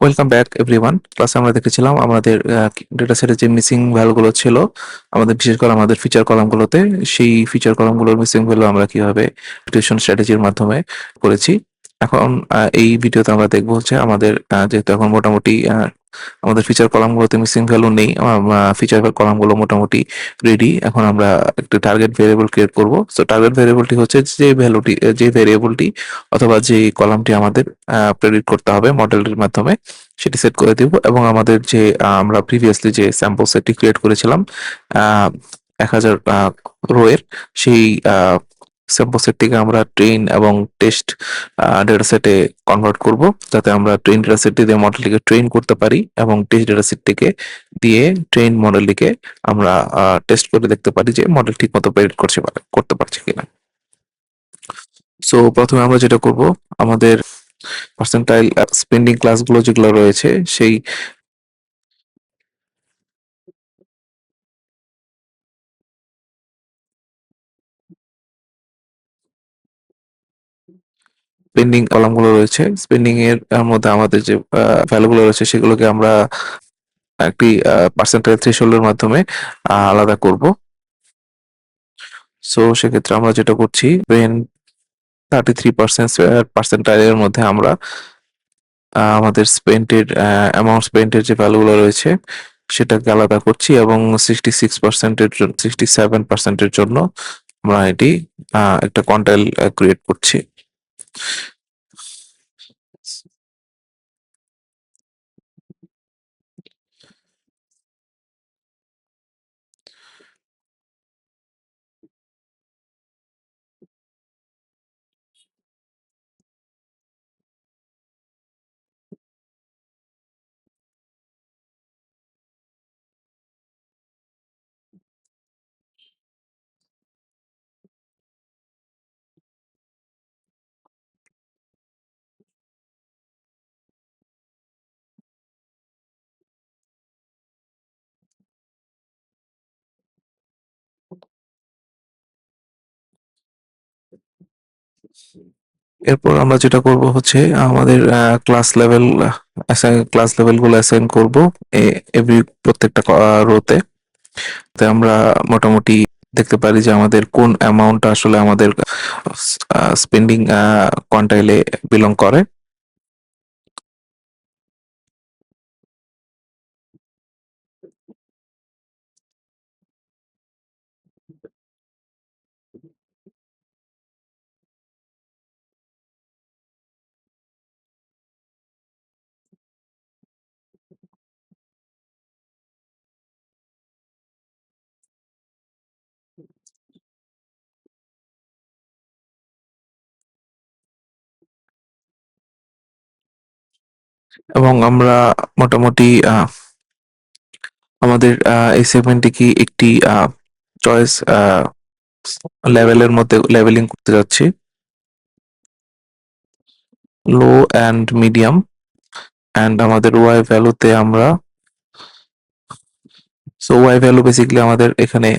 Welcome back everyone. ক্লাসে আমরা দেখেছিলাম আমাদের ডেটা সেটে যে মিসিং ভ্যালুগুলো ছিল, আমাদের বিশেষ করে আমাদের ফিচার কলামগুলোতে, সেই ফিচার কলামগুলোর মিসিং ভ্যালু আমরা কিভাবে রিটেনশন স্ট্র্যাটেজির মাধ্যমে করেছি। এখন এই ভিডিওতে আমরা দেখবো হচ্ছে আমাদের যেহেতু এখন মোটামুটি আমাদের ফিচার কলামগুলোতে মিসিং ভ্যালু নেই, ফিচার কলামগুলো মোটামুটি রেডি। এখন আমরা একটা টার্গেট ভেরিয়েবল ক্রিয়েট করব। সো টার্গেট ভেরিয়েবলটি হচ্ছে যে ভেরিয়েবলটি অথবা যে কলামটি আমাদের প্রেডিক্ট করতে হবে মডেলটির মাধ্যমে, সেটি সেট করে দিব। এবং আমাদের যে আমরা প্রিভিয়াসলি যে স্যাম্পল সেটটি ক্রিয়েট করেছিলাম 1000 রো এর, সেই স্যাম্পল সেটটিকে আমরা ট্রেন এবং টেস্ট ডেটা সেটে কনভার্ট করব, যাতে আমরা ট্রেন ডেটা সেটটি দিয়ে মডেলটিকে ট্রেন করতে পারি এবং টেস্ট ডেটা সেটটিকে দিয়ে ট্রেন মডেলটিকে আমরা টেস্ট করে দেখতে পারি যে মডেল ঠিক মতো প্রেডিক্ট করতে পারছে কিনা। সো প্রথমে আমরা যেটা করব, আমাদের পার্সেন্টাইল স্পেন্ডিং ক্লাসগুলো যেগুলো রয়েছে, সেই স্পেন্ডিং কলামগুলো রয়েছে, স্পেন্ডিং এর মধ্যে আমাদের যে ভ্যালুগুলো রয়েছে সেগুলোকে আমরা একটি পার্সেন্টাইল থ্রেশহোল্ডের মাধ্যমে আলাদা করব। সো সেক্ষেত্রে আমরা যেটা করছি, 33% পার্সেন্টাইলের মধ্যে আমরা আমাদের অ্যামাউন্ট স্পেন্টের যে ভ্যালুগুলো রয়েছে সেটাকে আলাদা করছি, এবং 67%-এর জন্য আমরা এটি একটা কোয়ান্টাইল ক্রিয়েট করছি। এরপর আমরা যেটা করব হচ্ছে আমাদের ক্লাস লেভেল গুলো অ্যাসাইন করব এভরি প্রত্যেকটা রোতে। তাই আমরা মোটামুটি দেখতে পারি যে আমাদের কোন অ্যামাউন্ট আসলে আমাদের স্পেন্ডিং কোয়ান্টাইলে বিলং করে। এবং আমরা মোটামুটি আমাদের এই সেগমেন্টটিকে একটি চয়েস লেভেলের মধ্যে লেভেলিং করতে যাচ্ছি, লো অ্যান্ড মিডিয়াম। অ্যান্ড আমাদের ওয়াই ভ্যালুতে আমরা, সো ওয়াই ভ্যালু বেসিক্যালি আমাদের এখানে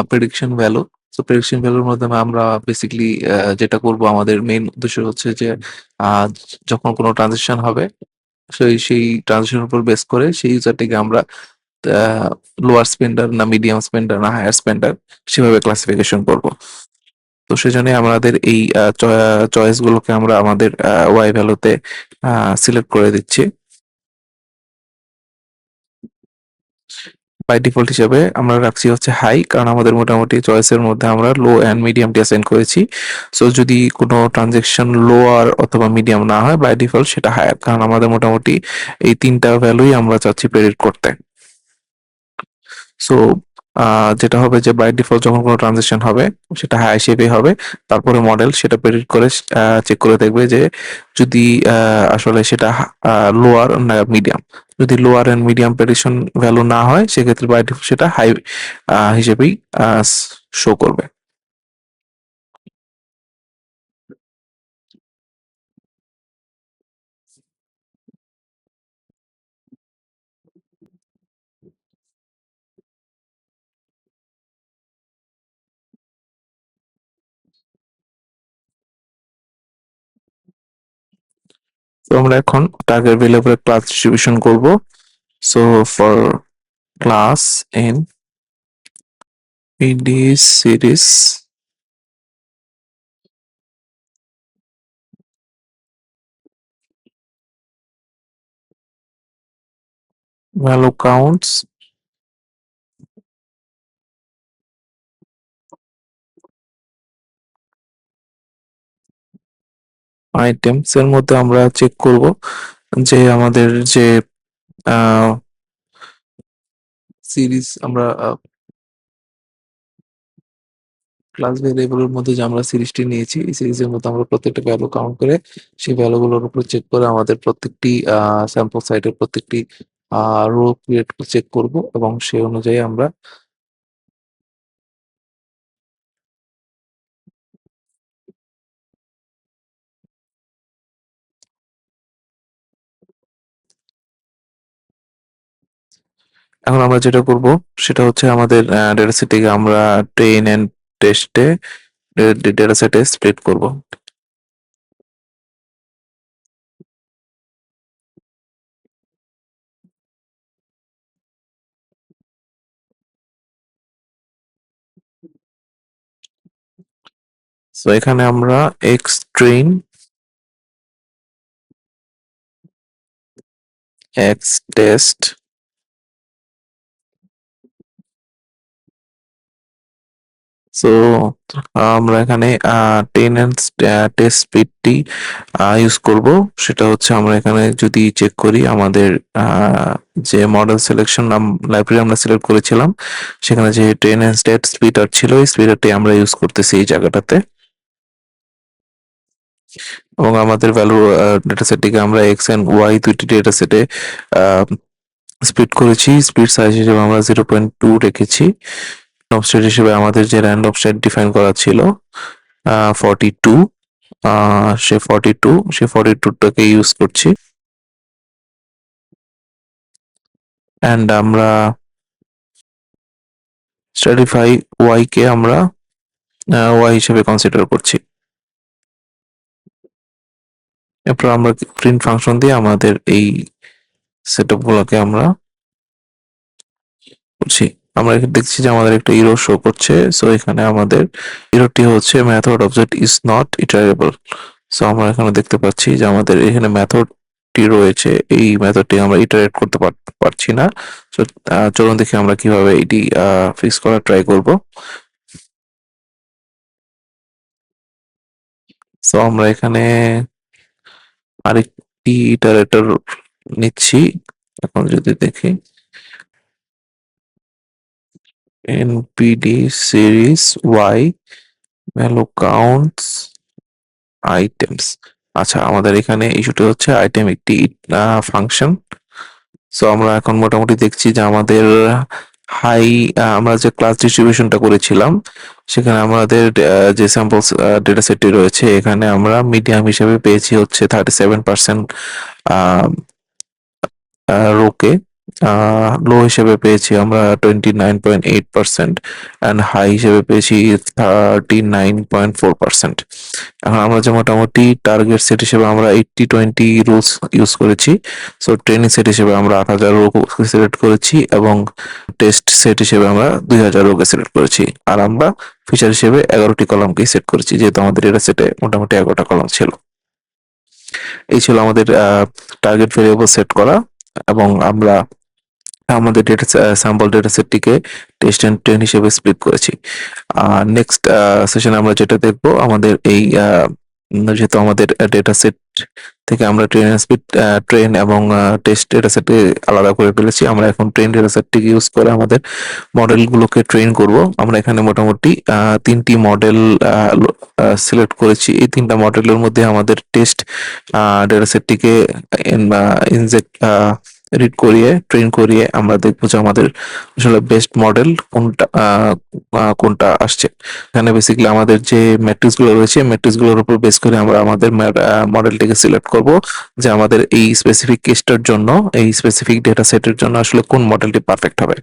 প্রেডিকশন ভ্যালু। সো প্রেডিকশন ভ্যালুর মাধ্যমে আমরা বেসিক্যালি যেটা করব, আমাদের মেইন উদ্দেশ্য হচ্ছে যে আহ, যখন কোনো ট্রানজেকশন হবে, সেই ট্রানজেকশনের উপর বেস করে সেই ইউজারটিকে আমরা লোয়ার স্পেন্ডার না মিডিয়াম স্পেন্ডার না হায়ার স্পেন্ডার সেভাবে ক্লাসিফিকেশন করব। তো সেজন্য আমাদের এই চয়েস গুলোকে আমরা আমাদের ওয়াই ভ্যালুতে সিলেক্ট করে দিচ্ছি। বাই ডিফল্ট হিসেবে আমরা রাখছি হচ্ছে হাই, কারণ আমাদের মোটামুটি চয়েসের মধ্যে আমরা লো অ্যান্ড মিডিয়ামটি অ্যাসাইন করেছি। সো যদি কোনো ট্রানজেকশন লোয়ার অথবা মিডিয়াম না হয়, বাই ডিফল্ট সেটা হায়ার, কারণ আমাদের মোটামুটি এই তিনটা ভ্যালুই আমরা চাচ্ছি প্রেডিক্ট করতে। সো যেটা হবে যে বাই ডিফল্ট যখন কোনো ট্রানজেকশন হবে সেটা হাই হিসেবেই হবে। তারপরে মডেল সেটা প্রেডিক্ট করে চেক করে দেখবে যে যদি আসলে সেটা লোয়ার না মিডিয়াম। যদি lower and medium prediction value না হয়, সেক্ষেত্রে বাই ডিফল্ট সেটা হাই হিসেবেই শো করবে। তো আমরা এখন টার্গেট ভেরিয়েবলের ক্লাস ডিস্ট্রিবিউশন করব। So for class in pd series value counts items এর মধ্যে আমরা চেক করব যে আমাদের যে সিরিজ আমরা ক্লাস ভেরিয়েবলের মধ্যে যে আমরা সিরিজটি নিয়েছি, এই সিরিজের মধ্যে আমরা প্রত্যেকটা ভ্যালু কাউন্ট করে সেই ভ্যালুগুলোর উপর চেক করে আমাদের প্রত্যেকটি স্যাম্পল সাইটের প্রত্যেকটি রো ক্রিয়েট চেক করব এবং সেই অনুযায়ী আমরা এখন আমরা যেটা করব সেটা হচ্ছে আমাদের ডেটা সেটটিকে আমরা ট্রেন এন্ড টেস্টে ডেটা সেটে স্প্লিট করব। সো এখানে আমরা x train, x test, so আমরা এখানে টেনেন্টস টেস্ট স্পিডটি ইউজ করব। সেটা হচ্ছে আমরা এখানে যদি চেক করি আমাদের যে মডেল সিলেকশন লাইব্রেরি আমরা সিলেক্ট করেছিলাম সেখানে যে টেনেন্টস টেস্ট স্পিডার ছিল এই স্পিডারটি আমরা ইউজ করতেছি এই জায়গাটাতে এবং আমাদের ভ্যালু ডেটা সেটটিকে আমরা এক্স এন্ড ওয়াই দুইটি ডেটা সেটে স্প্লিট করেছি। স্পিড সাইজ হিসেবে আমরা 0.2 রেখেছি। অফসেট হিসেবে আমাদের যে র্যান্ডম অফসেট ডিফাইন করা ছিল 42, সে 42টাকে ইউজ করছি অ্যান্ড আমরা স্ট্র্যাটিফাই ওয়াই কে আমরা ওয়াই হিসেবে কনসিডার করছি। এরপর আমরা প্রিন্ট ফাংশন দিয়ে আমাদের এই সেটআপ গুলোকে আমরা করছি। আমরা এখানে দেখছি যে আমাদের একটা ইরর শো করছে। সো এখানে আমাদের ইররটি হচ্ছে method object is not iterable. So আমরা এখানে দেখতে পাচ্ছি যে আমাদের এখানে মেথডটি রয়েছে, এই মেথডটি আমরা ইটারেট করতে পারছি না। সো চলুন দেখি আমরা কিভাবে এটি ফিক্স করার ট্রাই করব। সো আমরা এখানে আরেকটি ইটারেটর নিচ্ছি। এখন যদি দেখি npd series y value counts items। আচ্ছা, আমাদের এখানে ইস্যুটা হচ্ছে আইটেম একটি ফাংশন। সো আমরা এখন মোটামুটি দেখছি যে আমাদের হাই আমরা যে ক্লাস ডিস্ট্রিবিউশনটা করেছিলাম সেখানে আমাদের যে স্যাম্পলস ডেটা সেটটি রয়েছে এখানে আমরা মিডিয়াম হিসেবে পেয়েছি হচ্ছে 37% রোকে, লো হিসেবে পেয়েছি আমরা 29.8% অ্যান্ড হাই হিসেবে পেয়েছি 39.4%। এখন আমরা যে মোটামুটি টার্গেট সেট হিসেবে আমরা 80-20 রুলস ইউজ করেছি। সো ট্রেনিং সেট হিসেবে আমরা 8,000 রো সিলেক্ট করেছি এবং টেস্ট সেট হিসেবে আমরা 2,000 রোকে সিলেক্ট করেছি আর আমরা ফিচার হিসেবে 11টি কলামকেই সেট করেছি যেহেতু আমাদের এটা সেটে মোটামুটি 11টা কলাম ছিল। এই ছিল আমাদের টার্গেট ভেরিয়েবল সেট করা এবং আমরা আমাদের ডেটা স্যাম্পল ডেটা সেটটিকে টেস্ট এন্ড ট্রেন হিসেবে স্প্লিট করেছি। নেক্সট সেশনে আমরা যেটা দেখবো আমাদের এই যেহেতু আমাদের ডেটা সেট থেকে আমরা ট্রেন এবং টেস্ট ডেটা সেটে আলাদা করে ফেলেছি, আমরা এখন ট্রেন ডেটা সেটটিকে ইউজ করে আমাদের মডেলগুলোকে ট্রেন করব। আমরা এখানে মোটামুটি 3টি মডেল সিলেক্ট করেছি। এই 3টা মডেলের মধ্যে আমাদের টেস্ট ডেটা সেটটিকে ইনজেক্ট রিড করিয়ে ট্রেন করিয়ে আমরা দেখবো যে আমাদের আসলে বেস্ট মডেল কোনটা আসছে। এখানে বেসিক্যালি আমাদের যে ম্যাট্রিক্স গুলো রয়েছে ম্যাট্রিক্স গুলোর উপর বেস করে আমরা আমাদের মডেলটিকে সিলেক্ট করব যে আমাদের এই স্পেসিফিক কেসটার জন্য এই স্পেসিফিক ডেটা সেটের জন্য আসলে কোন মডেলটি পারফেক্ট হবে।